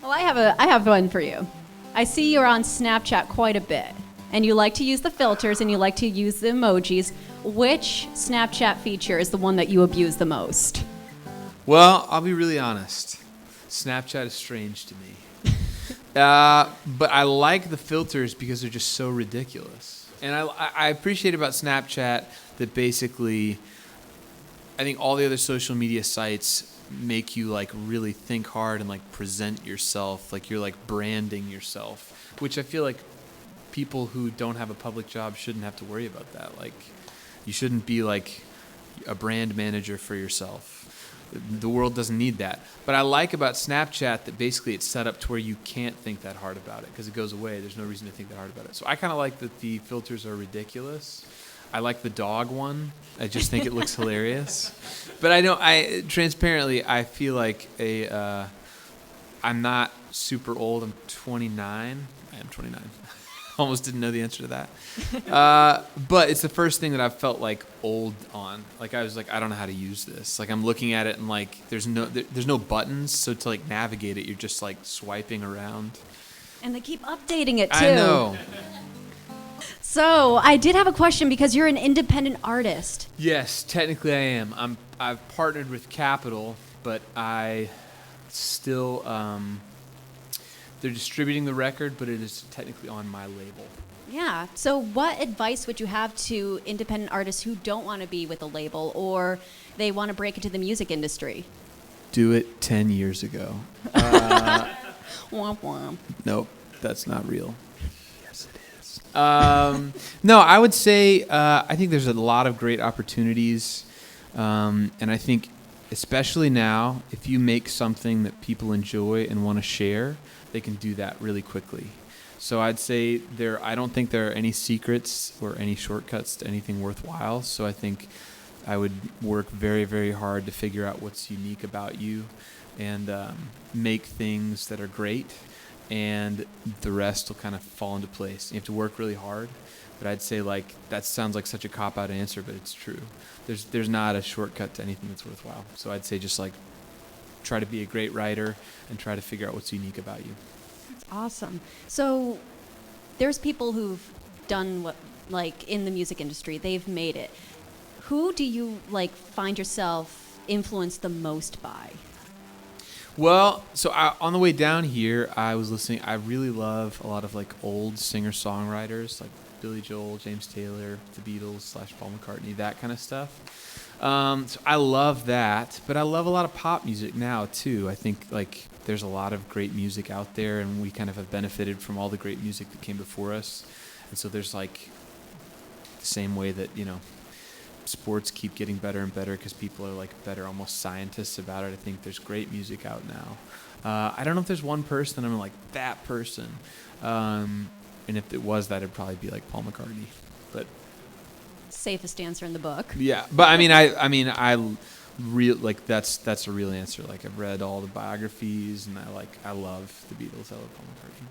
Well, I have one for you. I see you're on Snapchat quite a bit, and you like to use the filters and you like to use the emojis. Which Snapchat feature is the one that you abuse the most? Well, I'll be really honest. Snapchat is strange to me. But I like the filters because they're just so ridiculous. And I appreciate about Snapchat that basically I think all the other social media sites make you like really think hard and like present yourself, like you're like branding yourself, which I feel like people who don't have a public job shouldn't have to worry about that. Like you shouldn't be like a brand manager for yourself. The world doesn't need that. But I like about Snapchat that basically it's set up to where you can't think that hard about it because it goes away. There's no reason to think that hard about it. So I kind of like that the filters are ridiculous. I like the dog one. I just think it looks hilarious. But transparently, I feel like I'm not super old. I'm 29. I am 29. Almost didn't know the answer to that. But it's the first thing that I've felt like old on. Like I was like, I don't know how to use this. Like I'm looking at it and like there's no buttons, so to like navigate it, you're just like swiping around. And they keep updating it too. I know. So I did have a question because you're an independent artist. Yes, technically I am. I've partnered with Capitol, but I still they're distributing the record, but it is technically on my label. Yeah. So what advice would you have to independent artists who don't want to be with a label or they want to break into the music industry? Do it 10 years ago. Womp womp. Nope, that's not real. Yes, it is. No, I would say I think there's a lot of great opportunities, and I think especially now, if you make something that people enjoy and want to share, they can do that really quickly. So I'd say I don't think there are any secrets or any shortcuts to anything worthwhile. So I think I would work very, very hard to figure out what's unique about you and make things that are great, and the rest will kind of fall into place. You have to work really hard, but I'd say like that sounds like such a cop-out answer, but it's true. There's not a shortcut to anything that's worthwhile. So I'd say just like try to be a great writer and try to figure out what's unique about you. That's awesome. So there's people who've done what, like in the music industry, they've made it. Who do you like find yourself influenced the most by? Well, so on the way down here, I was listening. I really love a lot of like old singer-songwriters like Billy Joel, James Taylor, the Beatles / Paul McCartney, that kind of stuff. So I love that, but I love a lot of pop music now too. I think like there's a lot of great music out there, and we kind of have benefited from all the great music that came before us. And so there's like the same way that, you know, sports keep getting better and better because people are like better almost scientists about it. I think there's great music out now. I don't know if there's one person I'm like that person. And if it was that, it'd probably be like Paul McCartney. But Safest answer in the book. yeah, but I like that's a real answer. Like I've read all the biographies, and I love the Beatles. I love Paul McCartney.